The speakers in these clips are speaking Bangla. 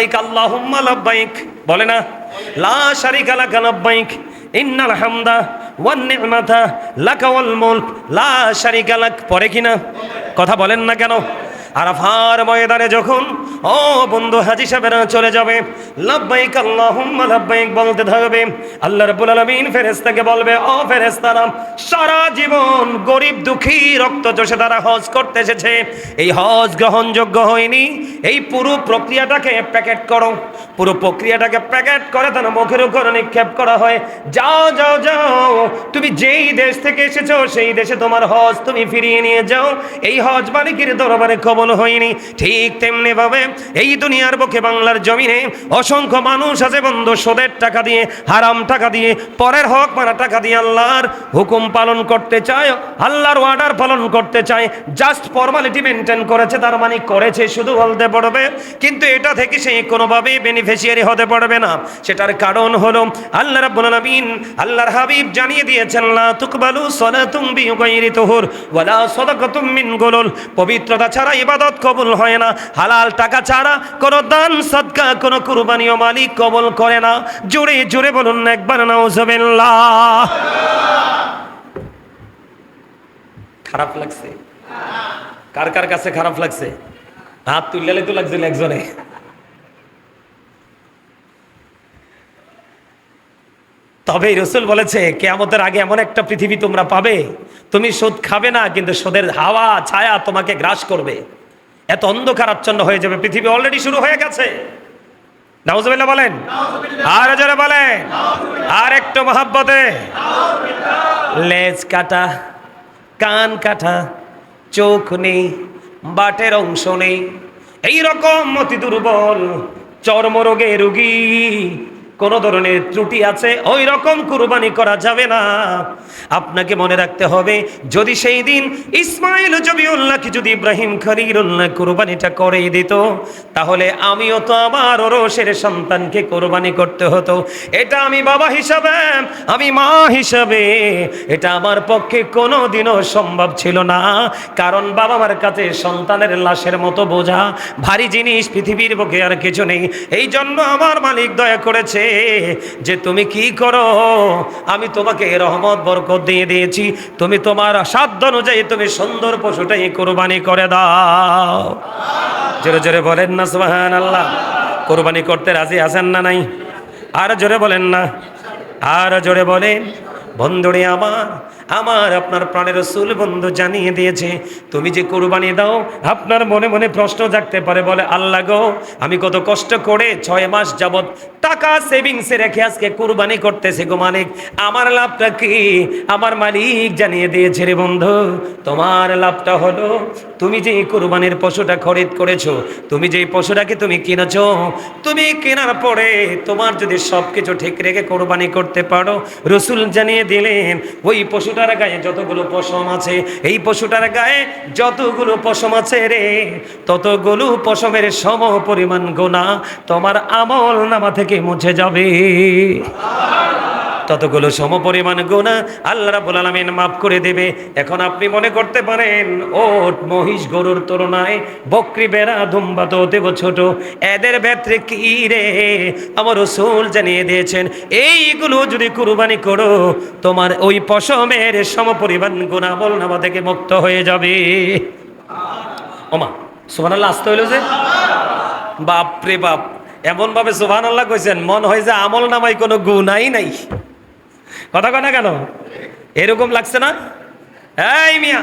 লাব্বাইক আল্লাহুম্মা লাব্বাইক, বলে না? লা শারিকা লাকা লাব্বাইক ইন্নাল হামদা ওয়ান নি'মাতা লাকা ওয়াল মুলক লা শারিকা লাক, পড়ে কিনা? কথা বলেন না কেন? আরাফার ময়দানে যখন ও বন্ধু হাজী সাহেবেরা চলে যাবে, লাব্বাইক আল্লাহুম্মা লাব্বাইক বলতে থাকবে, আল্লাহ রাব্বুল আলামিন ফেরেশতাকে বলবে, ও ফেরেশতারা, সারা জীবন গরিব দুঃখী রক্তচোষে তারা হজ করতে এসেছে, এই হজ গ্রহণযোগ্য হয়নি, এই পুরো প্রক্রিয়াটাকে প্যাকেট করো। পুরো প্রক্রিয়াটাকে প্যাকেট করে তার মুখের উপর নিক্ষেপ করা হয়, যাও যাও যাও, তুমি যেই দেশ থেকে এসেছো সেই দেশে তোমার হজ তুমি ফিরিয়ে নিয়ে যাও, এই হজ মালিকের দরবারে কবুল হয়নি। ঠিক তেমনি ভাবে এই দুনিয়ার বুকে বাংলার জমিনে অসংখ্য মানুষ আছে বন্ধু, সুদের টাকা দিয়ে, হারাম টাকা দিয়ে, পরের হক মারা টাকা দিয়ে আল্লাহর হুকুম পালন করতে চায়, আল্লাহর অর্ডার পালন করতে চায়, জাস্ট ফর্মালিটি মেনটেন করেছে, তার মানে করেছে শুধু বলতে পড়বে, কিন্তু এটা থেকে সে কোনোভাবেই বেনিফিশিয়ারি হতে পারবে না। সেটার কারণ হলো আল্লাহ রাব্বুল আলামিন, আল্লাহর হাবিব জানিয়ে দিয়েছেন, লা তুকবালু সালাতুম বিগাইরি তুহুর ওয়ালা সাদাকাতুম মিন গুলুল, পবিত্রতা ছাড়া ইবাদত কবুল হয় না, হালাল টাকা ছাড়া কোনো দান সাদকা কোনো কুরবানিও মালিক কবুল করে না। জোরে জোরে বলুন না একবার নাউজুবিল্লাহ। খারাপ লাগছে? কার কার কাছে খারাপ লাগছে? হাত তুললে তো লাগছিল একজনে। তবে রাসূল বলেছে, কিয়ামতের আগে এমন একটা পৃথিবী তোমরা পাবে, তুমি সুদ খাবে না, কিন্তু সুদের হাওয়া ছায়া তোমাকে গ্রাস করবে, এত অন্ধকার আচ্ছন্ন হয়ে যাবে। পৃথিবী অলরেডি শুরু হয়ে গেছে। নাউজুবিল্লাহ বলেন, আর জোরে বলেন, আর একটু মহব্বতে। লেজ কাটা, কান কাটা, চোখ নেই, বাটের অংশ নেই, এইরকম অতি দুর্বল চর্মরোগে রোগী, কোন ধরনের ত্রুটি আছে, ওই রকম কুরবানি করা যাবে না। আপনাকে মনে রাখতে হবে, যদি সেই দিন ইসমাইল জবিউল্লাহকে যদি ইব্রাহিম খলিলুল্লাহ কুরবানিটা করে দিত, তাহলে আমিও তো আমার ওরসের সন্তানকে কুরবানি করতে হতো। এটা আমি বাবা হিসাবে, আমি মা হিসাবে, এটা আমার পক্ষে কোনোদিনও সম্ভব ছিল না। কারণ বাবা মার কাছে সন্তানের লাশের মতো বোঝা ভারী জিনিস পৃথিবীর বুকে আর কিছু নেই। এই জন্য আমার মালিক দয়া করেছে যে তুমি কি করো, আমি তোমাকে রহমত বরকত দিয়ে দিয়েছি, তুমি তোমার সাধ্য অনুযায়ী তুমি সুন্দর পশুটাই কুরবানি করে দাও। জোরে জোরে বলেন না সুবহানাল্লাহ। কুরবানি করতে রাজি আছেন না নাই? আর জোরে বলেন না, আর জোরে বলেন। বন্ধুরে আমার, আমার আপনার প্রাণের রাসূল বন্ধু জানিয়ে দিয়েছে, তুমি যে কুরবানি দাও, আপনার মনে মনে প্রশ্ন জাগতে পারে, বলে আল্লাহ গো, আমি কত কষ্ট করে 6 মাস যাবত টাকা সেভিংসে রেখে আজকে কুরবানি করতেছি গো মালিক, আমার লাভটা কি? আমার মালিক জানিয়ে দিয়েছে রে বন্ধু, তোমার লাভটা হলো তুমি যে কুরবানির পশুটা খরিদ করেছো, তুমি যে পশুটাকে তুমি কিনেছো, তুমি কেনার পরে তোমার যদি সবকিছু ঠিক রেখে কুরবানি করতে পারো, রাসূল জানিয়ে দিলেন ওই পশুটার গায়ে যতগুলো পশম আছে, এই পশুটার গায়ে যতগুলো পশম আছে রে, ততগুলো পশমের সম পরিমাণ গুনাহ তোমার আমল নামা থেকে মুছে যাবে। ততগুলো সমপরিমাণ গুনাহ আল্লাহ রাব্বুল আলামিন মাফ করে দেবে। এখন আপনি মনে করতে পারেন, ওট মহিষ গরুর তুলনায় বকরি বেড়া দুম্বা তো দেব ছোট, এদের ভেতরে কি রে? আমার রাসূল জানিয়ে দিয়েছেন, এইগুলো যদি কুরবানি করো, তোমার ওই পশমের সমপরিমাণ গুনাহ আমলনামা থেকে মুক্ত হয়ে যাবে। ওমা সুবহানাল্লাহ, আসতে হইল যে বাপ রে বাপ, এমন ভাবে সুবহানাল্লাহ কইছেন মন হয় যে আমল নামায় কোনো গুনাহই নাই। কথা কয় না কেন? এরকম লাগছে না? এই মিয়া,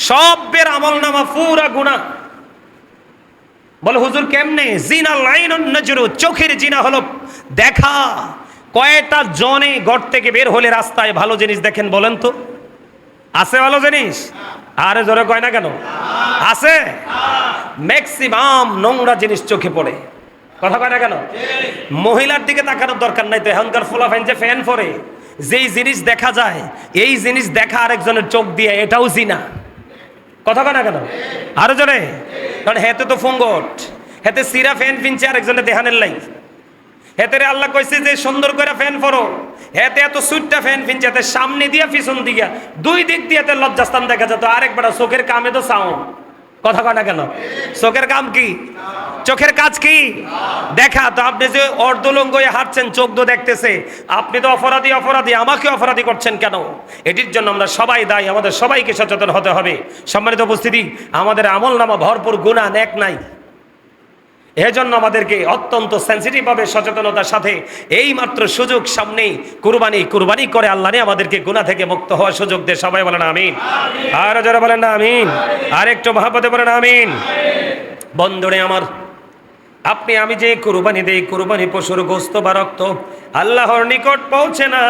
সবের আমল নামা পুরা গুনাহ। বলে হুজুর কেমনে? জিনা লাইনুন নজরু, চোখের জিনা হলো দেখা। কয়টা জনে ঘর থেকে বের হলে রাস্তায় ভালো জিনিস দেখেন বলেন তো? আছে ভালো জিনিস? আরে জোরে কয় না কেন? আছে। ম্যাক্সিমাম নোংরা জিনিস চোখে পড়ে। কথা কয় না কেন? মহিলার দিকে তাকানোর দরকার নাই তো, এখনকার ফোলাফাইন যে ফ্যান পরে, যেই জিনিস দেখা যায় এই জিনিস দেখা আরেকজনের চোখ দিয়ে, এটাও জিনা। কথা কয় না কেন? আরো জোরে। কারণ হেতে তো ফুঙ্গট, হেতে সিরা ফ্যান ফিনছে আরেকজনের দেহানের লাই, হেতে আল্লাহ কইছে যে সুন্দর করে ফ্যান পরো, হেতে এত সুইটটা ফ্যান ফিনছে, হেতে সামনে দিয়া পিছন দিকে দুই দিক দিয়ে লজ্জাস্থান দেখা যেত। আরেকবার চোখের কামে তো সাউন্ড। কথা কয় না কেন? চোখের কাম কি? চোখের কাজ কি? দেখা। তো আপনি যে অর্ধলঙ্গ হয়ে হাঁটছেন, চোখ তো দেখতেছে, আপনি তো অপরাধী, আমাকে অপরাধী করছেন কেন? এটির জন্য আমরা সবাই দায়ী, আমাদের সবাইকে সচেতন হতে হবে। সম্মানিত উপস্থিতি, আমাদের আমল নামা ভরপুর গুনাহ, নেক নাই। এজন্য আমাদেরকে অত্যন্ত সেন্সিটিভ ভাবে সচেতনতার সাথে এই মাত্র সুযোগ সামনেই কুরবানি করে আল্লাহ নিয়ে আমাদেরকে গুনাহ থেকে মুক্ত হওয়ার সুযোগ দিয়ে সবাই বলেন আমিন। আর যারা বলেন না আমিন, আর একটু মহব্বতে বলেন আমিন। বন্ধুরে আমার, আপনি আমি যে কুরবানি দেই, কুরবানি পশুর গোশত বা রক্ত আল্লাহর নিকট পৌঁছে না,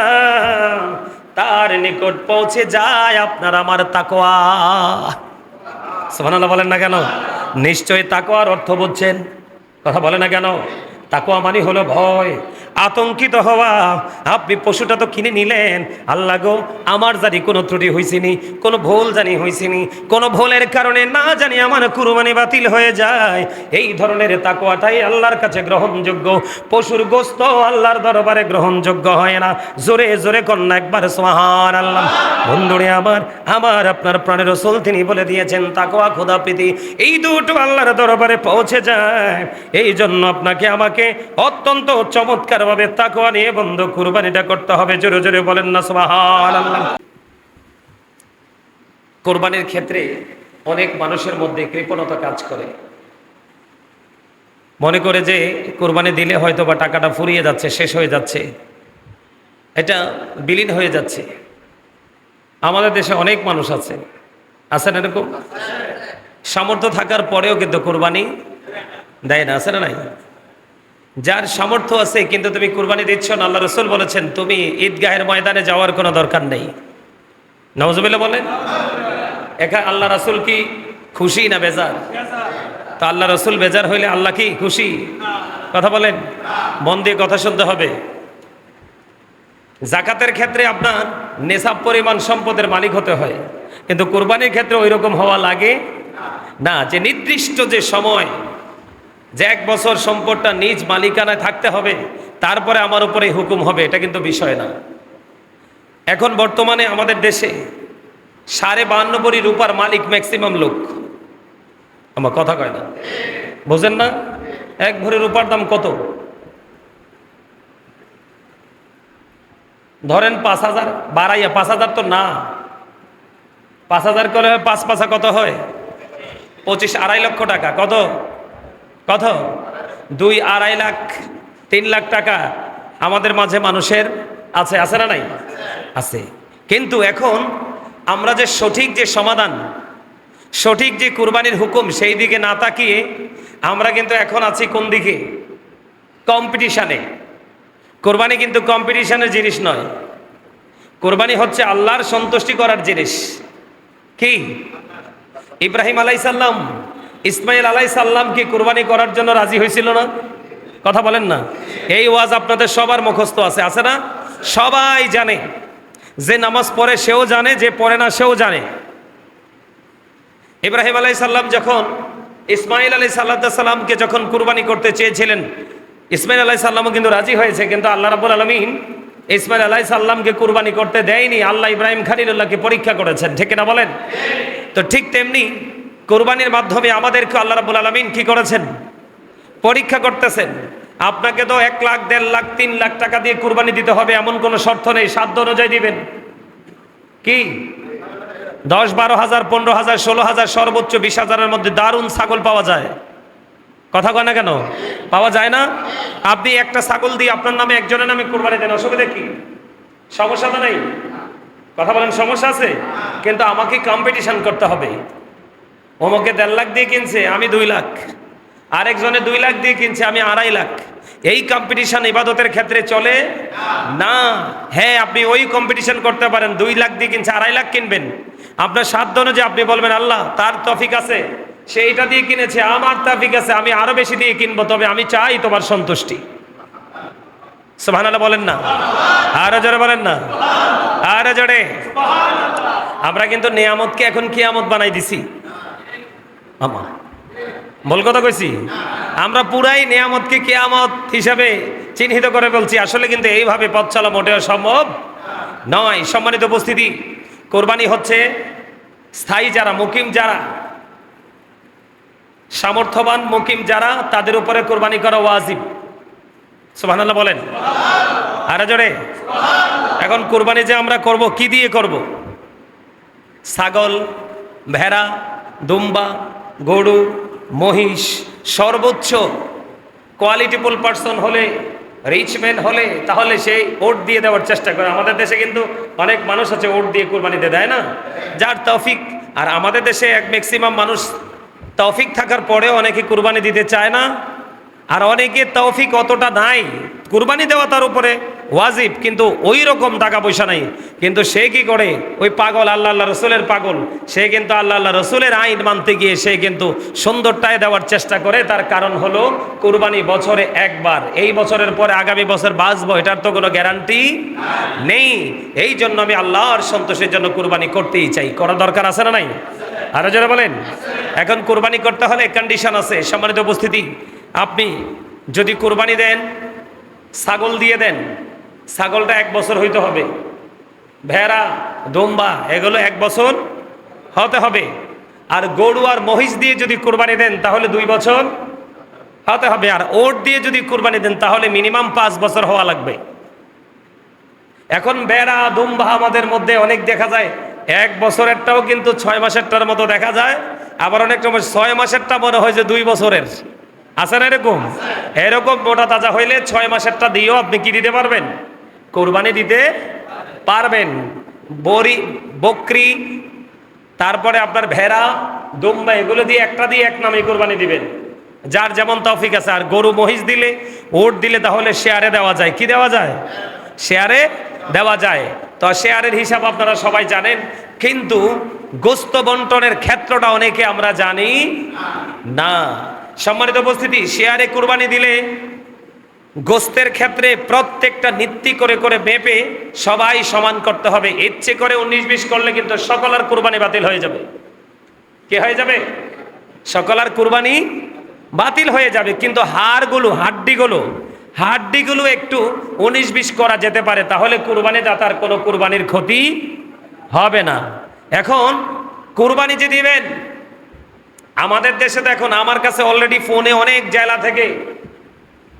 তার নিকট পৌঁছে যায় আপনার আমার তাকওয়া। সুবহানাল্লাহ বলেন না কেন? নিশ্চয়ই তাকওয়ার অর্থ বুঝছেন, কথা বলে না কেন? তাকওয়া মানে হলো ভয়, আতঙ্কিত হওয়া। আপনি পশুটা তো কিনে নিলেন, আল্লাহ গো আমার জানি কোনো ত্রুটি হয়েছিনি, কোনো ভুল জানি হয়েছিনি, কোনো ভুলের কারণে না জানি আমার কুরবানি বাতিল হয়ে যায়। এই ধরনের তাকওয়াটাই আল্লাহর কাছে গ্রহণযোগ্য। পশুর গোশত আল্লাহর দরবারে গ্রহণযোগ্য হয় না। জোরে জোরে কন্যা একবার সুবহানাল্লাহ। বন্ধুরে আমার আপনার প্রাণের রাসূল তিনি বলে দিয়েছেন, তাকওয়া খোদাপ্রীতি এই দুটো আল্লাহর দরবারে পৌঁছে যায়। এই জন্য আপনাকে আমাকে অত্যন্ত চমৎকার ভাবে তাকওয়া নিয়ে বন্ধু কুরবানিটা করতে হবে। জোরে জোরে বলেন না সুবহানাল্লাহ। কুরবানির ক্ষেত্রে অনেক মানুষের মধ্যে কৃপণতা কাজ করে, মনে করে যে কুরবানি দিলে হয়তো বা টাকাটা ফুরিয়ে যাচ্ছে, শেষ হয়ে যাচ্ছে, এটা বিলীন হয়ে যাচ্ছে। আমাদের দেশে অনেক মানুষ আছে, আছেন এরকম, সামর্থ্য থাকার পরেও কিন্তু কুরবানি দেয় না, আছে না নাই? যার সামর্থ্য আছে কিন্তু তুমি কুরবানি দিচ্ছ না, আল্লাহ রাসূল বলেছেন তুমি ঈদগাহের ময়দানে যাওয়ার কোনো দরকার নেই। নাউজুবিল্লাহ বলেন। একা আল্লাহ রাসূল কি খুশি না বেজার? তো আল্লাহ রাসূল বেজার হইলে আল্লাহ কি খুশি? কথা বলেন, মন দিয়ে কথা শুনতে হবে। যাকাতের ক্ষেত্রে আপনার নেশাব পরিমাণ সম্পদের মালিক হতে হয়, কিন্তু কুরবানির ক্ষেত্রে ওই রকম হওয়া লাগে না, যে নির্দিষ্ট যে সময়, যে 1 বছর সম্পদটা নিজ মালিকানায় থাকতে হবে, তারপরে আমার উপরে হুকুম হবে, এটা কিন্তু বিষয় না। এখন বর্তমানে আমাদের দেশে 52.5 ভরি রূপার মালিক ম্যাক্সিমাম লোক। আমার কথা কয় না, বোঝেন না? 1 ভরি রূপার দাম কত? ধরেন 5,000, বাড়াইয়া 5,000 তো না, 5,000 করে 5 পাঁচা কত হয়? 25, 2.5 লক্ষ টাকা। কত? 2, 2.5 লাখ, 3 লাখ টাকা আমাদের মাঝে মানুষের আছে, আছে না নাই? আছে। কিন্তু এখন আমরা যে সঠিক যে সমাধান, সঠিক যে কুরবানির হুকুম, সেই দিকে না তাকিয়ে আমরা কিন্তু এখন আছি কোন দিকে? কম্পিটিশানে। কোরবানি কিন্তু কম্পিটিশনের জিনিস নয়। কোরবানি হচ্ছে আল্লাহর সন্তুষ্টি করার জিনিস। কি? ইব্রাহিম আলাইহিস সালাম ইসমাইল আলাইহিস সালামকে কুরবানি করার জন্য রাজি হয়েছিল না? কথা বলেন না। এই ওয়াজ আপনাদের সবার মুখস্থ আছে, আছে না? সবাই জানে, যে নামাজ পড়ে সেও জানে, যে পড়ে না সেও জানে। ইব্রাহিম আলাইহিস সালাম যখন ইসমাইল আলাইহিস সালামকে যখন কুরবানি করতে চেয়েছিলেন, ইসমাইল আলাইহিস সালামও কিন্তু রাজি হয়েছে, কিন্তু আল্লাহ রাব্বুল আলামিন ইসমাইল আলাইহিস সালামকে কুরবানি করতে দেয়নি। আল্লাহ ইব্রাহিম খলিলুল্লাহকে পরীক্ষা করেছেন, ঠিক না বলেন? তো ঠিক তেমনি কুরবানির মাধ্যমে আমাদেরকে আল্লাহ রাব্বুল আলামিন কি করেছেন? পরীক্ষা করতেছেন। আপনাকে তো 1 লাখ, 1.5 লাখ, 3 লাখ টাকা দিয়ে কুরবানি দিতে হবে এমন কোনো শর্ত নেই, সাধ্য অনুযায়ী দিবেন। কি 10, 12,000, 15,000, 16,000, সর্বোচ্চ 20,000-এর মধ্যে দারুণ ছাগল পাওয়া যায়। কথা কয় না কেন? পাওয়া যায় না? আপনি একটা ছাগল দিয়ে আপনার নামে, একজনের নামে কুরবানি দেন, অসুবিধা কি? সমস্যা তো নেই। কথা বলেন, সমস্যা আছে? কিন্তু আমাকে কম্পিটিশন করতে হবে। অমুকে 1.5 লাখ দিয়ে কিনছে, আমি 2 লাখ, আরেকজনে 2 লাখ দিয়ে কিনছে, আমি 2.5 লাখ। এই কম্পিটিশন ইবাদতের ক্ষেত্রে চলে না। হ্যাঁ, আপনি ওই কম্পিটিশন করতে পারেন, 2 লাখ দিয়ে কিনছে, 2.5 লাখ কিনবেন। আপনার সাধ্য অনুযায়ী আপনি বলবেন আল্লাহ তার তৌফিক আছে, সে এইটা দিয়ে কিনেছে, আমার তৌফিক আছে, আমি আরো বেশি দিয়ে কিনবো, তবে আমি চাই তোমার সন্তুষ্টি। সুবহানাল্লাহ বলেন না? আরো জোরে বলেন না? আরো জোরে। আমরা কিন্তু নিয়ামতকে এখন কিয়ামত বানাই দিছি। আমা বল কথা কইছি, আমরা পুরাই নিয়ামতকে কিয়ামত হিসাবে চিহ্নিত করে বলছি। আসলে কিন্তু এইভাবে পথ চলা মোটেও সম্ভব নয়। সম্মানিত উপস্থিতি, কোরবানি হচ্ছে স্থায়ী যারা, মুকিম যারা, সামর্থ্যবান মুকিম যারা, তাদের উপরে কোরবানি করা ওয়াজিব। সুবহানাল্লাহ বলেন আরে জোরে। এখন কোরবানি যে আমরা করব, কি দিয়ে করব? ছাগল, ভেড়া, দুম্বা, গরু, মহিষ, সর্বোচ্চ কোয়ালিটিফুল পারসন হলে, রিচম্যান হলে, তাহলে সেই ওট দিয়ে দেওয়ার চেষ্টা করে। আমাদের দেশে কিন্তু অনেক মানুষ আছে ওট দিয়ে কোরবানিতে দেয় না, যার তৌফিক। আর আমাদের দেশে এক ম্যাক্সিমাম মানুষ তৌফিক থাকার পরেও অনেকে কুরবানি দিতে চায় না, আর অনেকে তৌফিক অতটা নাই, কুরবানি দেওয়া তার উপরে ওয়াজিব, কিন্তু ওই রকম টাকা পয়সা নাই। কিন্তু সে কি করে? ওই পাগল, আল্লাহ রসুলের পাগল, সে কিন্তু আল্লাহ রসুলের আইন মানতে গিয়ে সে কিন্তু সুন্দরটায় দেওয়ার চেষ্টা করে। তার কারণ হলো কুরবানি বছরে একবার, এই বছরের পরে আগামী বছর বাঁচবো এটার তো কোনো গ্যারান্টি নেই। এই জন্য আমি আল্লাহর সন্তোষের জন্য কুরবানি করতেই চাই। করা দরকার আছে না নাই? আরো যারা বলেন। এখন কুরবানি করতে হলে কন্ডিশন আছে। সম্মানিত উপস্থিতি, আপনি যদি কুরবানি দেন, ছাগল দিয়ে দেন, ছাগলটা 1 বছর হইতে হবে। ভেড়া, দুম্বা এগুলো 1 বছর হতে হবে। আর গরু আর মহিষ দিয়ে যদি কুরবানি দেন তাহলে 2 বছর হতে হবে। আর ওট দিয়ে যদি কুরবানি দেন তাহলে মিনিমাম 5 বছর হওয়া লাগবে। এখন ভেড়া, দুম্বা আমাদের মধ্যে অনেক দেখা যায় 1 বছরেরটাও কিন্তু 6 মাসেরটার মতো দেখা যায়, আবার অনেক সময় 6 মাসেরটা মনে হয় যে 2 বছরের। আছে না এরকম? এরকম মোটা তাজা হইলে 6 মাসেরটা দিয়েও আপনি কি দিতে পারবেন? কোরবানি দিতে পারবেন। বকরি, তারপরে আপনার ভেড়া, দুম্বা এগুলো দিয়ে একটা দিয়ে এক নামে কোরবানি দিবেন, যার যেমন তৌফিক আছে। আর গরু মহিষ দিলে, ওট দিলে তাহলে শেয়ারে দেওয়া যায়। কি দেওয়া যায়? শেয়ারে দেওয়া যায়। তো শেয়ারের হিসাব আপনারা সবাই জানেন, কিন্তু গোস্ত বন্টনের ক্ষেত্রটা অনেকে আমরা জানি না। সম্মানিত উপস্থিতি, শেয়ারে কুরবানি দিলে গোস্তের ক্ষেত্রে প্রত্যেকটা নীতি করে করে মেপে সবাই সমান করতে হবে। ইচ্ছে করে 19-20 করলে কিন্তু সকলের কুরবানি বাতিল হয়ে যাবে। কি হয়ে যাবে? সকলের কুরবানি বাতিল হয়ে যাবে। কিন্তু হাড্ডিগুলো একটু 19-20 করা যেতে পারে, তাহলে কুরবানি দাতার কোনো কুরবানির ক্ষতি হবে না। এখন কুরবানি যে দিবেন, আমাদের দেশে তো এখন আমার কাছে অলরেডি ফোনে অনেক জেলা থেকে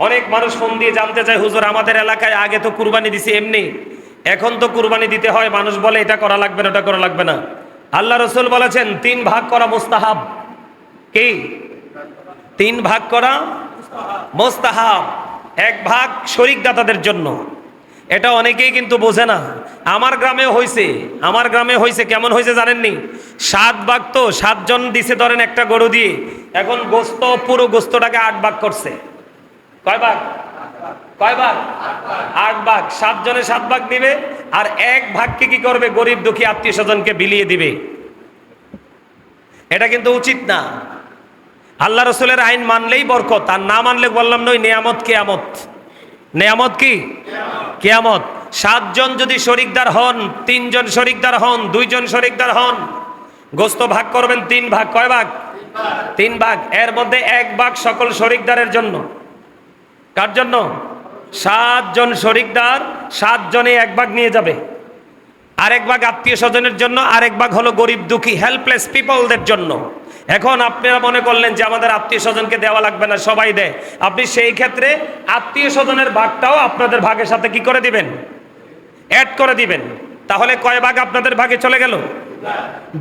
অনেক মানুষ ফোন দিয়ে জানতে চায়, হুজুর আমাদের এলাকায় আগে তো কুরবানি দিছি এমনি, এখন তো কুরবানি দিতে হয়। মানুষ বলে এটা করা লাগবে না, ওটা করা লাগবে না। আল্লাহ রসুল বলেছেন 3 ভাগ করা মুস্তাহাব। কি? 3 ভাগ করা মুস্তাহাব। 1 ভাগ শরিক দাতাদের জন্য। এটা অনেকেই কিন্তু বোঝে না। আমার গ্রামে হয়েছে কেমন হয়েছে জানেননি? 7 ভাগ, তো 7 জন দিছে ধরেন একটা গরু দিয়ে, এখন গোস্ত, পুরো গোস্তটাকে 8 ভাগ করছে। কয় ভাগ? 8 ভাগ। 7 জনে 7 ভাগ দিবে, আর 1 ভাগকে কি করবে? গরিব দুঃখী আত্মীয় স্বজনকে বিলিয়ে দিবে। এটা কিন্তু উচিত না। আল্লাহ রসুলের আইন মানলেই বরকত, আর না মানলে বললাম নই নেয়ামত কিয়ামত। নেয়ামত কি? কিয়ামত। 7 জন যদি শরিকদার হন, 3 জন শরিকদার হন, 2 জন শরিকদার হন, গোস্ত ভাগ করবেন 3 ভাগ। কয় ভাগ? 3 ভাগ। এর মধ্যে 1 ভাগ সকল শরিকদারের জন্য। কার জন্য? 7 জন শরিকদার, 7 জনে 1 ভাগ নিয়ে যাবে। আরেক ভাগ আত্মীয় স্বজনের জন্য, আরেক ভাগ হলো গরিব দুঃখী হেল্পলেস পিপলদের জন্য। এখন আপনারা মনে করলেন যে আমাদের আত্মীয় স্বজনকে দেওয়া লাগবে না, সবাই দেয়। আপনি সেই ক্ষেত্রে আত্মীয় স্বজনের ভাগটাও আপনাদের ভাগের সাথে কি করে দিবেন? অ্যাড করে দিবেন। তাহলে কয় ভাগ আপনাদের ভাগে চলে গেল?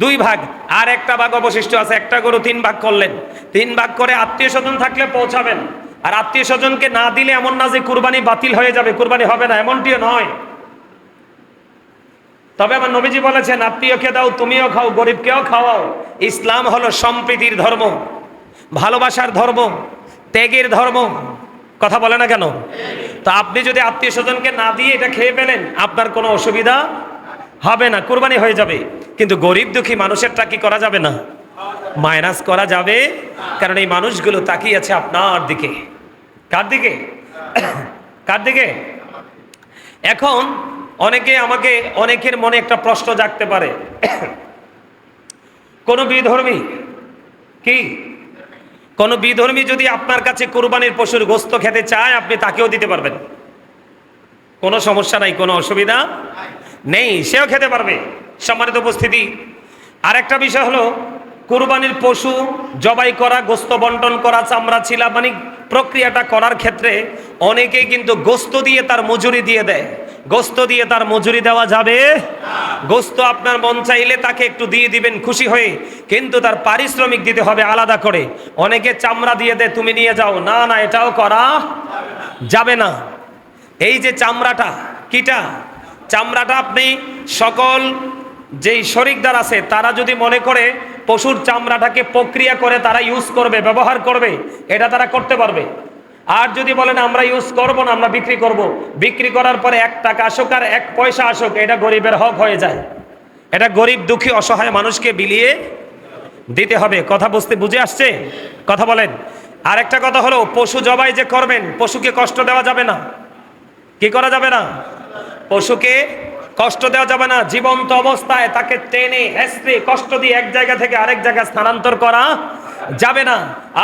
2 ভাগ। আর একটা ভাগ অবশিষ্ট আছে। একটা গরু 3 ভাগ করলেন, 3 ভাগ করে আত্মীয় স্বজন থাকলে পৌঁছাবেন। আর আত্মীয় স্বজনকে না দিলে এমন না যে কুরবানি বাতিল হয়ে যাবে, কুরবানি হবে না, এমনটিও নয়। তবে আমার নবীজি বলেছেন, আত্মীয়কে দাও, তুমিও খাও, গরিবকেও খাওয়াও। ইসলাম হলো সম্প্রীতির ধর্ম, ভালোবাসার ধর্ম, ত্যাগের ধর্ম। কথা বলে না কেন? তো আপনি যদি আত্মীয় স্বজনকে না দিয়ে এটা খেয়ে ফেলেন, আপনার কোনো অসুবিধা হবে না, কুরবানি হয়ে যাবে। কিন্তু গরিব দুঃখী মানুষেরটা কি করা যাবে না? মাইনাস করা যাবে। কারণ এই মানুষগুলো তাকিয়ে আছে আপনার দিকে। কার দিকে? কার দিকে? এখন অনেকের মনে একটা প্রশ্ন জাগতে পারে, কোন বিধর্মী যদি আপনার কাছে কুরবানির পশুর গোস্ত খেতে চায়, আপনি তাকেও দিতে পারবেন, কোনো সমস্যা নাই, কোনো অসুবিধা নেই, সেও খেতে পারবে। সম্মানিত উপস্থিতি, আরেকটা বিষয় হলো কুরবানির পশু জবাই করা, গোস্ত বন্টন করা, চামড়া ছিলা, মানে প্রক্রিয়াটা করার ক্ষেত্রে অনেকেই কিন্তু গোস্ত দিয়ে তার মজুরি দিয়ে দেয়। গোস্ত দিয়ে তার মজুরি দেওয়া যাবে? গোস্ত আপনার মন চাইলে তাকে একটু দিয়ে দিবেন খুশি হয়ে, কিন্তু তার পারিশ্রমিক দিতে হবে আলাদা করে। অনেকে চামড়া দিয়ে দেয়, তুমি নিয়ে যাও, না না এটাও করা যাবে না। এই যে চামড়াটা, কিটা চামড়াটা আপনি সকল যেই শরিকদার আছে তারা যদি মনে করে পশুর চামড়াটাকে প্রক্রিয়া করে তারা ইউজ করবে, ব্যবহার করবে, এটা তারা করতে পারবে। আর যদি বলেন আমরা ইউজ করব না, আমরা বিক্রি করব, বিক্রি করার পরে 1 টাকা আসুক আর 1 পয়সা আসুক, এটা গরিবের হক হয়ে যায়। এটা গরিব দুঃখী অসহায় মানুষকে বিলিয়ে দিতে হবে। কথা বুঝে আসছে? কথা বলেন। আর একটা কথা হলো, পশু জবাই যে করবেন, পশুকে কষ্ট দেওয়া যাবে না। কি করা যাবে না? পশুকে কষ্ট দেওয়া যাবে না। জীবন্ত অবস্থায় তাকে টেনে হেসড়ে কষ্ট দিয়ে এক জায়গা থেকে আরেক জায়গায় স্থানান্তর করা যাবে না।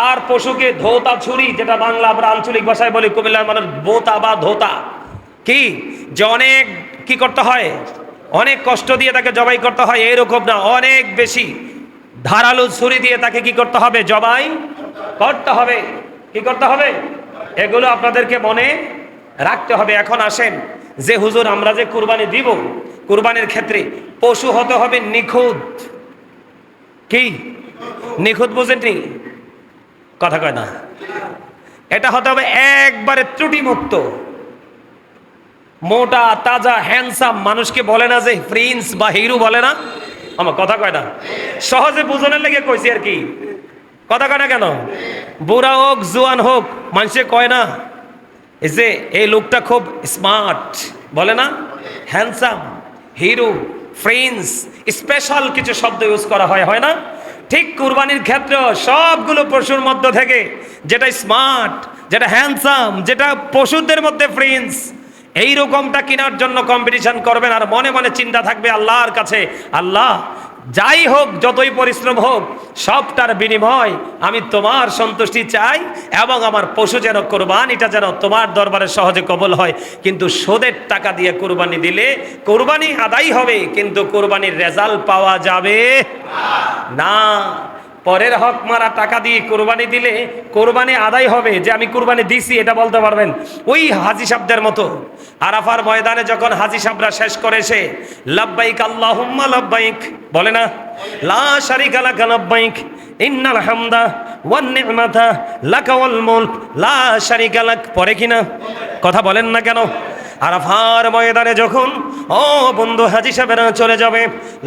আর পশুকে ধোতা ছুরি, যেটা বাংলা আমরা আঞ্চলিক ভাষায় বলি, কুমিল্লার মানুষ বোতা বা ধোতা, কি যে অনেক কি করতে হয়, অনেক কষ্ট দিয়ে তাকে জবাই করতে হয়, এরকম না, অনেক বেশি ধারালো ছুরি দিয়ে তাকে কি করতে হবে, জবাই করতে হবে। কি করতে হবে? এগুলো আপনাদেরকে মনে রাখতে হবে। এখন আসেন, যে হুজুর আমরা যে কুরবানি দিব, কুরবানির ক্ষেত্রে পশু হতে হবে নিখুঁত। কি নিখুঁত বুঝেননি? কথা কয় না। এটা হতে হবে একবারে ত্রুটিমুক্ত, মোটা তাজা হ্যান্ডসাম। মানুষকে বলে না যে প্রিন্স বা হিরো, বলে না? আমার কথা কয় না, সহজে বুঝনের লেগে কইছি আর কি। কথা কয় না কেন? বুড়া হোক জোয়ান হোক, মানুষে কয় না এই যে এই লোকটা খুব স্মার্ট, বলে না? হ্যান্ডসাম, হিরো, প্রিন্স, স্পেশাল কিছু শব্দ ইউজ করা হয়, হয় না? ঠিক কুরবানির ক্ষেত্রে সবগুলো পশুর মধ্য থেকে যেটা স্মার্ট, যেটা হ্যান্ডসাম, যেটা পশুদের মধ্যে প্রিন্স, এই রকমটা কেনার জন্য কম্পিটিশন করবেন। আর মনে মনে চিন্তা থাকবে আল্লাহর কাছে, আল্লাহ যাই হোক, যতই পরিশ্রম হোক, সবটার বিনিময় আমি তোমার সন্তুষ্টি চাই, এবং আমার পশু যেন, কোরবানিটা যেন তোমার দরবারে সহজে কবল হয়। কিন্তু সুদের টাকা দিয়ে কোরবানি দিলে কোরবানি আদায় হবে, কিন্তু কোরবানির রেজাল্ট পাওয়া যাবে না। পরের হক মারা টাকা দিয়ে কোরবানি দিলে কোরবানি আদায় হবে, যে আমি কোরবানি দিছি এটা বলতে পারবেন। ওই হাজি সাহেবদের মতো আরাফার ময়দানে যখন হাজি সাহেবরা শেষ করেছে, লাব্বাইক আল্লাহুম্মা লাব্বাইক, বলে না? লা শারিকা লাকা লাব্বাইক ইন্নাল হামদা ওয়ান নি'মাতা লাকা ওয়াল মুলক লা শারিকা লাক, পরে কিনা? কথা বলেন না কেন? আরাফার ময়দানে যখন ও বন্ধু হাজি সাহেবেরা চলে যাবে,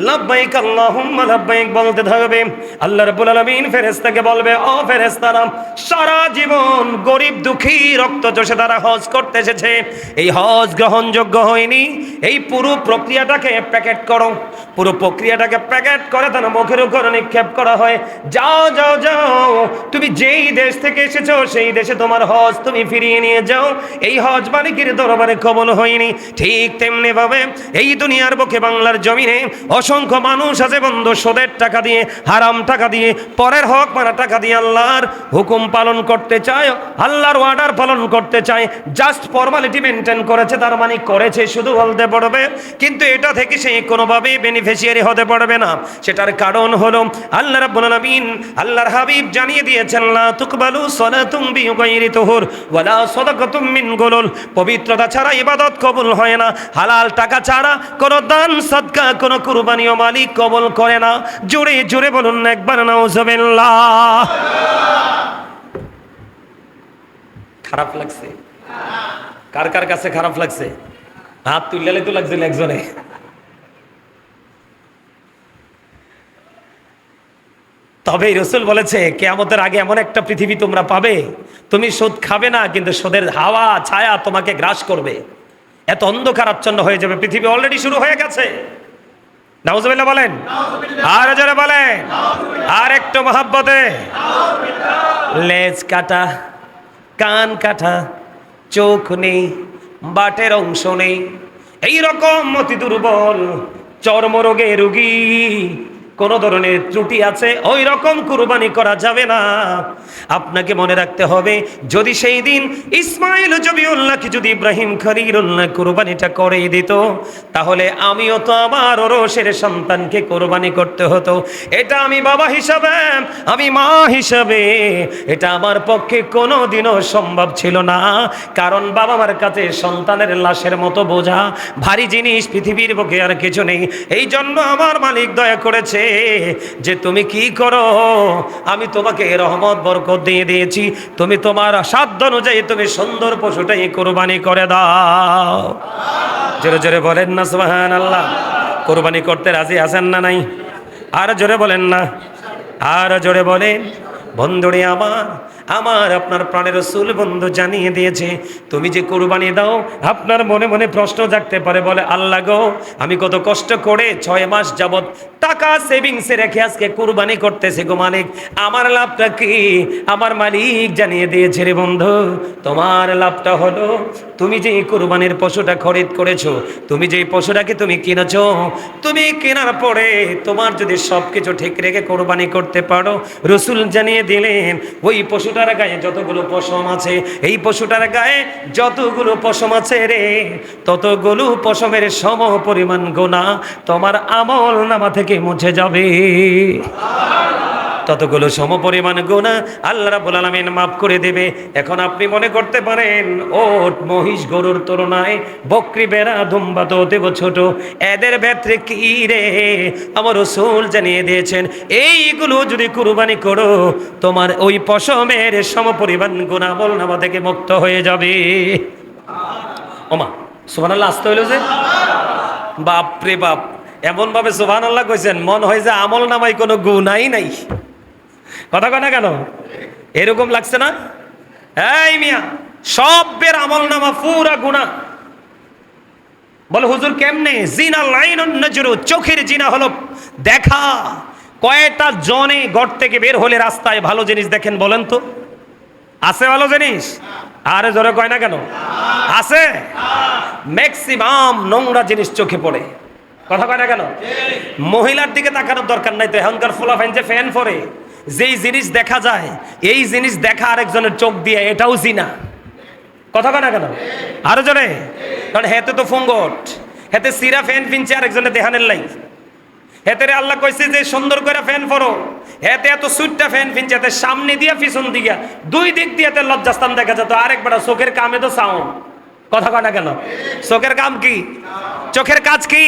লাব্বাইক আল্লাহুম্মা লাব্বাইক বলতে থাকবে, আল্লাহ রাব্বুল আলামিন ফেরেশতাকে বলবে, ও ফেরেশতারা, সারা জীবন গরিব দুঃখী রক্ত চষে তারা হজ করতে এসেছে, এই হজ গ্রহণযোগ্য হয়নি, এই পুরো প্রক্রিয়াটাকে প্যাকেট করো। পুরো প্রক্রিয়াটাকে প্যাকেট করে তারা মুখের উপর নিক্ষেপ করা হয়। যাও যাও যাও, তুমি যেই দেশ থেকে এসেছো সেই দেশে তোমার হজ তুমি ফিরিয়ে নিয়ে যাও, এই হজ মালিকের দরবারে কবল হয়নি। ঠিক তেমনি ভাবে এই দুনিয়ার বুকে বাংলার জমিনে অসংখ্য মানুষ আছে বন্ধু, সুদের টাকা দিয়ে, হারাম টাকা দিয়ে, পরের হক মারা টাকা দিয়ে আল্লাহর হুকুম পালন করতে চায়, আল্লাহর অর্ডার পালন করতে চায়, জাস্ট ফর্মালিটি মেনটেন করেছে, তার মানে করেছে শুধু বলতে পারবে, কিন্তু এটা থেকে সে কোনোভাবেই বেনিফিশিয়ারি হতে পারবে না। সেটার কারণ হলো আল্লাহ রাব্বুল আলামিন, আল্লাহর হাবিব জানিয়ে দিয়েছেন, লা তুকবালু সালাতুম বিগাইরি তুহুর ওয়ালা সাদাকাতুম মিন গুলুল, পবিত্রতা ছাড়া ইবাদত কবুল হয় না, হালাল টাকা ছাড়া কোনো দান সাদকা, কোনো কুরবানিও মালিক কবুল করে না। জোরে জোরে বলুন না একবার নাউজুবিল্লাহ। খারাপ লাগছে? কার কার কাছে খারাপ লাগছে? হাত তুললে তো লাগছিল একজনে। তবে রসুল বলেছে, কিয়ামতের আগে এমন একটা পৃথিবী তোমরা পাবে, তুমি সুদ খাবে না, কিন্তু সুদের হাওয়া ছায়া তোমাকে গ্রাস করবে। এত অন্ধকার আচ্ছন্ন হয়ে যাবে পৃথিবী, অলরেডি শুরু হয়ে গেছে। নাউজুবিল্লাহ বলেন, আর জোরে বলেন, আর একটু মহাব্বতে। লেজ কাটা, কান কাটা, চোখ নেই, বাটের অংশ নেই, এইরকম অতি দুর্বল চর্মরোগে রোগী কোন ধরনের ত্রুটি আছে ওই রকম কুরবানি করা যাবে না। আপনাকে মনে রাখতে হবে, যদি সেই দিন ইসমাইল জবিউল্লাহকে যদি ইব্রাহিম খলিলুল্লাহ কুরবানিটা করে দিত, তাহলে আমিও তো আমার ওরসের সন্তানকে কুরবানি করতে হতো। এটা আমি বাবা হিসাবে, আমি মা হিসাবে, এটা আমার পক্ষে কোনোদিনও সম্ভব ছিল না। কারণ বাবা মার কাছে সন্তানের লাশের মতো বোঝা ভারী জিনিস পৃথিবীর বুকে আর কিছু নেই। এই জন্য আমার মালিক দয়া করেছে যে তুমি কি করো, আমি তোমাকে রহমত বরকত দিয়ে দিয়েছি, তুমি তোমার সাধ্য অনুযায়ী তুমি সুন্দর পশুটাই কুরবানি করে দাও। জোরে জোরে বলেন না সুবহানাল্লাহ। কুরবানি করতে রাজি আছেন না নাই? আর জোরে বলেন না, আর জোরে বলেন। বন্ধুরে আমার আপনার প্রাণের রাসূল বন্ধু জানিয়ে দিয়েছে, তুমি যে কুরবানি দাও, আপনার মনে মনে প্রশ্ন জাগতে পারে, বলে আল্লাহ গো, আমি কত কষ্ট করে 6 মাস যাবত টাকা সেভিংসে রেখে আজকে কুরবানি করতেছি গো মালিক, আমার লাভটা কি? আমার মালিক জানিয়ে দিয়েছে রে বন্ধু, তোমার লাভটা হলো তুমি যে কুরবানির পশুটা খরিদ করেছো, তুমি যে পশুটাকে তুমি কিনেছো, তুমি কেনার পরে তোমার যদি সবকিছু ঠিক রেখে কুরবানি করতে পারো, রাসূল জানিয়ে দিলেন ওই পশুটার গায়ে যতগুলো পশম আছে, এই পশুটার গায়ে যতগুলো পশম আছে রে, ততগুলো পশমের সম পরিমাণ গুনাহ তোমার আমল নামা থেকে মুছে যাবে। ততগুলো সমপরিমাণ গুনাহ আল্লাহ রাব্বুল আলামিন মাফ করে দেবে। এখন আপনি মনে করতে পারেন, ওট মহিষ গরুর তুলনায় বকরি বেড়া দুম্বা তো দেব ছোট, এদের ভেতরে কি রে? আমার রাসূল জানিয়ে দিয়েছেন এইগুলো যদি কুরবানি করো, তোমার ওই পশমের সমপরিমাণ গুনাহ আমল নামা থেকে মুক্ত হয়ে যাবে। ওমা সুবহানাল্লাহ, আসতে হইল যে বাপ রে বাপ, এমন ভাবে সুবহানাল্লাহ কইছেন মন হয় যে আমল নামায় কোনো গুনাহই নাই। কথা কয় না কেন? এরকম লাগছে না? এই মিয়া, সবের আমল নামা পুরা গুনাহ। বলে হুজুর কেমনে? জিনা লাইনুন নজরু, চোখের জিনা হলো দেখা। কয়টা জনে ঘর থেকে বের হলে রাস্তায় ভালো জিনিস দেখেন বলেন তো? আছে ভালো জিনিস? আরে জোরে কয় না কেন? আছে। ম্যাক্সিমাম নোংরা জিনিস চোখে পড়ে। কথা কয় না কেন? মহিলার দিকে তাকানোর দরকার নাই তো, এখনকার ফুলাফাইন যে ফ্যান পরে, যেই জিনিস দেখা যায় এই জিনিস দেখা আরেকজনের চোখ দিয়ে, এটাও জিনা। কথা কয় না কেন? আরো জোরে। কারণ হেতে তো ফুঙ্গট, হেতে সিরা ফ্যান ফিনছে আরেকজনের দেহানের লাই, হেতে আল্লাহ কইছে যে সুন্দর করে ফ্যান পরো, হেতে এত সুইটটা ফ্যান ফিনছে, হেতে সামনে দিয়া পিছন দিয়া দুই দিক দিয়ে লজ্জাস্থান দেখা যেত। আরেকবার চোখের কামে তো সাউন্ড। কথা কয় না কেন? চোখের কাম কি? চোখের কাজ কি?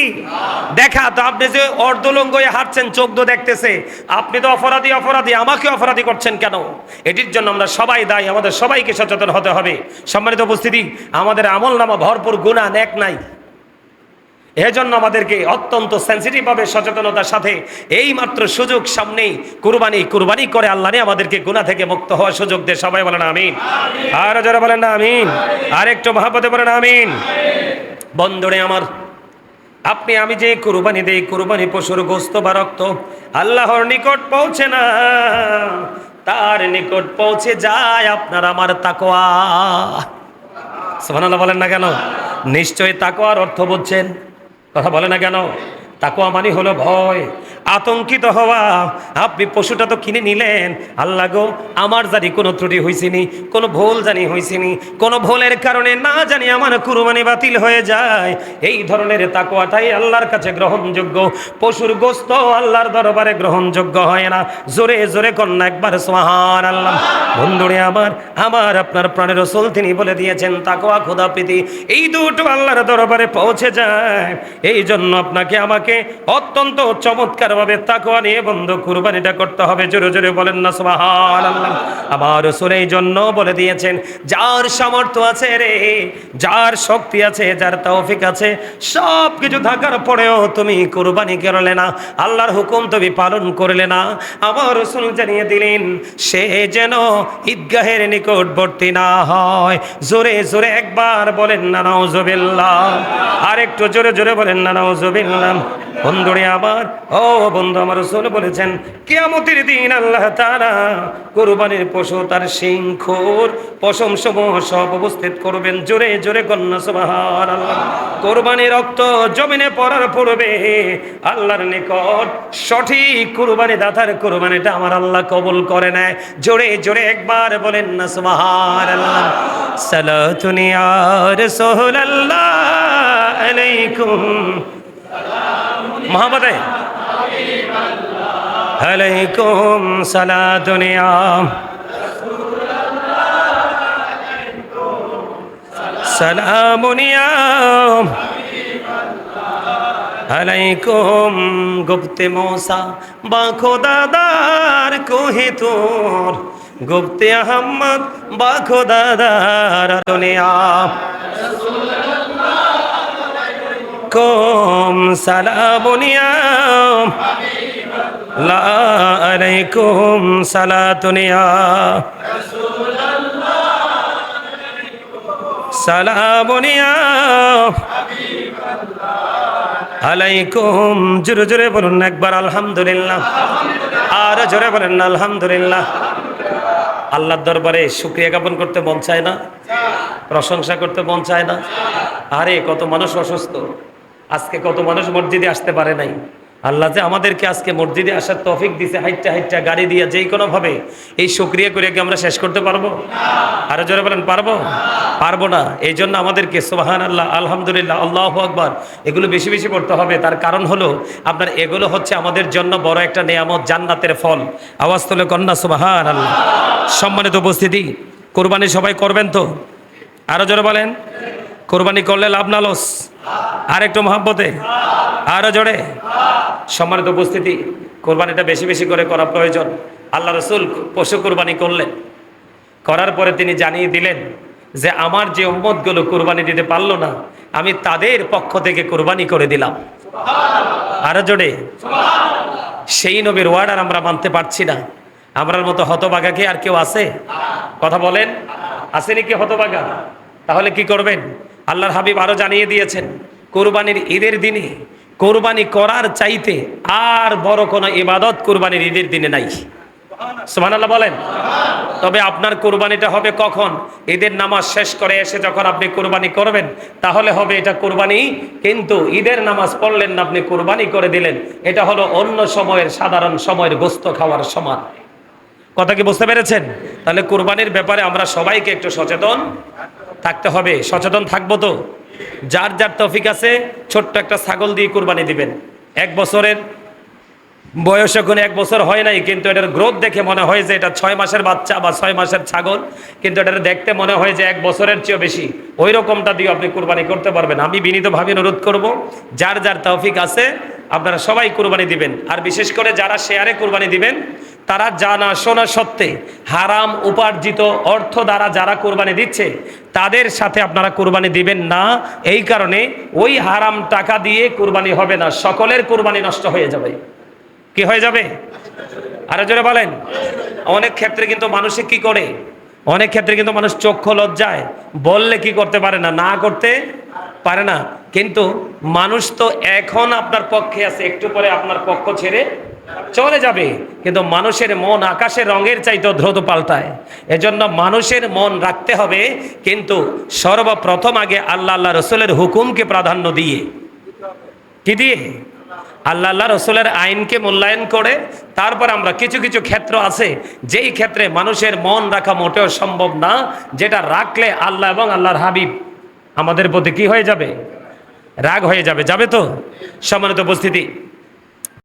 দেখা। তো আপনি যে অর্ধলঙ্গ হয়ে হাঁটছেন, চোখ তো দেখতেছে, আপনি তো অপরাধী, আমাকে অপরাধী করছেন কেন? এটির জন্য আমরা সবাই দায়ী, আমাদের সবাইকে সচেতন হতে হবে। সম্মানিত উপস্থিতি, আমাদের আমল নামা ভরপুর গুনাহ নেক নাই। এজন্য আমাদেরকে অত্যন্ত সেন্সিটিভ ভাবে সচেতনতার সাথে এই মাত্র সুযোগ সামনেই কুরবানি করে আল্লাহ নিয়ে আমাদেরকে গুনাহ থেকে মুক্ত হওয়ার সুযোগ দিয়ে সবাই বলেন আমিন। আর যারা বলেন না আমিন, আর একটু মহব্বতে বলেন আমিন। বন্ধুরে আমার, আপনি আমি যে কুরবানি দেই, কুরবানি পশুর গোশত বা রক্ত আল্লাহর নিকট পৌঁছে না, তার নিকট পৌঁছে যায় আপনার আমার তাকওয়া। সুবহানাল্লাহ বলেন না কেন? নিশ্চয়ই তাকওয়ার অর্থ বুঝছেন। কথা বলে না কেন? তাকওয়া মানে হলো ভয়, আতঙ্কিত হওয়া। আপনি পশুটা তো কিনে নিলেন, আল্লাহ গো আমার জানি কোনো ত্রুটি হয়েছিনি, কোনো ভুল জানি হয়েছিনি, কোনো ভুলের কারণে না জানি আমার কুরবানি বাতিল হয়ে যায়। এই ধরনের তাকওয়াটাই আল্লাহর কাছে গ্রহণযোগ্য। পশুর গোশত আল্লাহর দরবারে গ্রহণযোগ্য হয় না। জোরে জোরে কন্যা একবার সুবহানাল্লাহ। বন্ধুরে আমার আপনার প্রাণের রাসূল তিনি বলে দিয়েছেন, তাকওয়া খোদাপ্রীতি এই দুটো আল্লাহর দরবারে পৌঁছে যায়। এই জন্য আপনাকে আমাকে অত্যন্ত চমৎকার ভাবে তাকওয়া নিয়ে বন্ধু কুরবানিটা করতে হবে। জোরে জোরে বলেন না সুবহানাল্লাহ। আমার রাসূল এই জন্য বলে দিয়েছেন, যার সামর্থ্য আছে রে, যার শক্তি আছে, যার তৌফিক আছে, সব কিছু থাকার পরেও তুমি কুরবানি করলে না, আল্লাহর হুকুম তুমি পালন করলে না, আমার রাসূল জানিয়ে দিলেন সে যেন ঈদগাহের নিকটবর্তী না হয়। জোরে জোরে একবার বলেন না নাউজুবিল্লাহ, আর একটু জোরে জোরে বলেন না নাউজুবিল্লাহ। বন্ধুরে আমার, ও বন্ধু, আমার রাসূল বলেছেন কিয়ামতের দিন আল্লাহ তাআলা কুরবানির পশু তার শিং, খুর, পশম সমূহ সব উপস্থিত করবেন। জোরে জোরে কন্যা সুবহানাল্লাহ। কুরবানির রক্ত জমিনে পড়ার পূর্বে আল্লাহর নিকট সঠিক কুরবানি দাতার কুরবানিটা আমার আল্লাহ কবুল করে নেয়। জোরে জোরে একবার বলেন না সুবহানাল্লাহ। সালাতুন ইয়া রাসূলুল্লাহ আলাইকুম মোহাম্মদে আলাইকুম সালাতুন ইয়া সালামুন ইয়া আলাইকুম গুপ্তে মৌসা বা খোদাদার কোহে তোর, গুপ্তে আহমদ বা খোদাদার দুনিয়া কুম সালামুন ইয়া লা আলাইকুম সালাতুন ইয়া সালামুন ইয়া আলাইকুম। জোরে জোরে বলুন না একবার আলহামদুলিল্লাহ, আর জোরে বলেন না আলহামদুলিল্লাহ। আল্লাহর দরবারে শুকরিয়া জ্ঞাপন করতে মন চায় না? প্রশংসা করতে মন চায় না? আরে কত মানুষ অসুস্থ, আজকে কত মানুষ মসজিদে আসতে পারে নাই। আল্লাহ যে আমাদেরকে আজকে মসজিদে আসার তৌফিক দিছে, হাইট্টা হাইট্টা গাড়ি দিয়ে যেই কোনো ভাবে, এই শুকরিয়া করে কি আমরা শেষ করতে পারবো? আরো জোরে বলেন পারবো? পারবো না। এই জন্য আমাদেরকে সুবহানাল্লাহ, আলহামদুলিল্লাহ, আল্লাহু আকবার এগুলো বেশি বেশি পড়তে হবে। তার কারণ হলো আপনার এগুলো হচ্ছে আমাদের জন্য বড় একটা নেয়ামত, জান্নাতের ফল। আওয়াজ তুলে কন্যা সুবহানাল্লাহ। সম্মানিত উপস্থিতি, কুরবানি সবাই করবেন তো? আরো জোরে বলেন, কুরবানি করলে লাভ না লস? আর একটু মহব্বতে, আরো জোরে। সম্মানিত উপস্থিতি, কোরবানিটা বেশি বেশি করে করা প্রয়োজন। আল্লাহ রাসূল পশু কোরবানি করলেন, করার পরে তিনি জানিয়ে দিলেন যে আমার যে উম্মতগুলো কোরবানি দিতে পারলো না, আমি তাদের পক্ষ থেকে কোরবানি করে দিলাম। আরো জোরে। সেই নবীর ওয়ার্ড আর আমরা মানতে পারছি না। আমরার মতো হতভাগা কি আর কেউ আছে? কথা বলেন, আসেনি কি হতভাগা? তাহলে কি করবেন? আল্লাহর হাবিব আরো জানিয়ে দিয়েছেন, কোরবানির ঈদের দিনে কোরবানি করার চাইতে আর বড় কোনো ইবাদত কোরবানির ঈদের দিনে নাই। সুবহানাল্লাহ বলেন। তবে আপনার কোরবানিটা হবে কখন? ঈদের নামাজ শেষ করে এসে যখন আপনি কোরবানি করবেন, তাহলে হবে এটা কোরবানি। কিন্তু ঈদের নামাজ পড়লেন না, আপনি কোরবানি করে দিলেন, এটা হলো অন্য সময়ের সাধারণ সময়ের গোস্ত খাওয়ার সমান। কথা কি বুঝতে পেরেছেন? তাহলে কোরবানির ব্যাপারে আমরা সবাইকে একটু সচেতন থাকতে হবে। সচেতন থাকবো তো? যার যার তৌফিক আছে ছোট্ট একটা ছাগল দিয়ে কোরবানি দিবেন। 1 বছরের বয়স এখন 1 বছর হয় নাই, কিন্তু এটার গ্রোথ দেখে মনে হয় যে এটা 6 মাসের বাচ্চা বা 6 মাসের ছাগল, কিন্তু এটা দেখতে মনে হয় যে 1 বছরের চেয়েও বেশি। ওই রকমটা দিয়ে আপনি কোরবানি করতে পারবেন। আমি বিনীতভাবে অনুরোধ করব, যার যার তৌফিক আছে আপনারা সবাই কোরবানি দিবেন। আর বিশেষ করে যারা শেয়ারে কোরবানি দিবেন, তারা জানা শোনা সত্ত্বে হারাম উপার্জিত অর্থ দ্বারা যারা কোরবানি দিচ্ছে, তাদের সাথে আপনারা কোরবানি দিবেন না। এই কারণে ওই হারাম টাকা দিয়ে কোরবানি হবে না, সকলের কোরবানি নষ্ট হয়ে যাবে। কি হয়ে যাবে? আরো জোরে বলেন। অনেক ক্ষেত্রে কিন্তু মানুষে কি করে, অনেক ক্ষেত্রে কিন্তু মানুষ চক্ষু লজ্জায় বললে কি করতে পারে না, না করতে পারে না। কিন্তু মানুষ তো এখন আপনার পক্ষে আছে, একটু পরে আপনার পক্ষ ছেড়ে চলে যাবে। কিন্তু মানুষের মন আকাশের রঙের চাইতে দ্রুত পাল্টায়। এজন্য মানুষের মন রাখতে হবে, কিন্তু সর্বপ্রথম আগে আল্লাহ রসুলের হুকুমকে প্রাধান্য দিয়ে, কি দিয়ে? আল্লাহ রসুলের আইনকে মূল্যায়ন করে তারপর আমরা কিছু কিছু ক্ষেত্র আছে যেই ক্ষেত্রে মানুষের মন রাখা মোটেও সম্ভব না, যেটা রাখলে আল্লাহ এবং আল্লাহর হাবিব আমাদের প্রতি কি হয়ে যাবে? রাগ হয়ে যাবে। যাবে তো? সম্মানিত উপস্থিতি,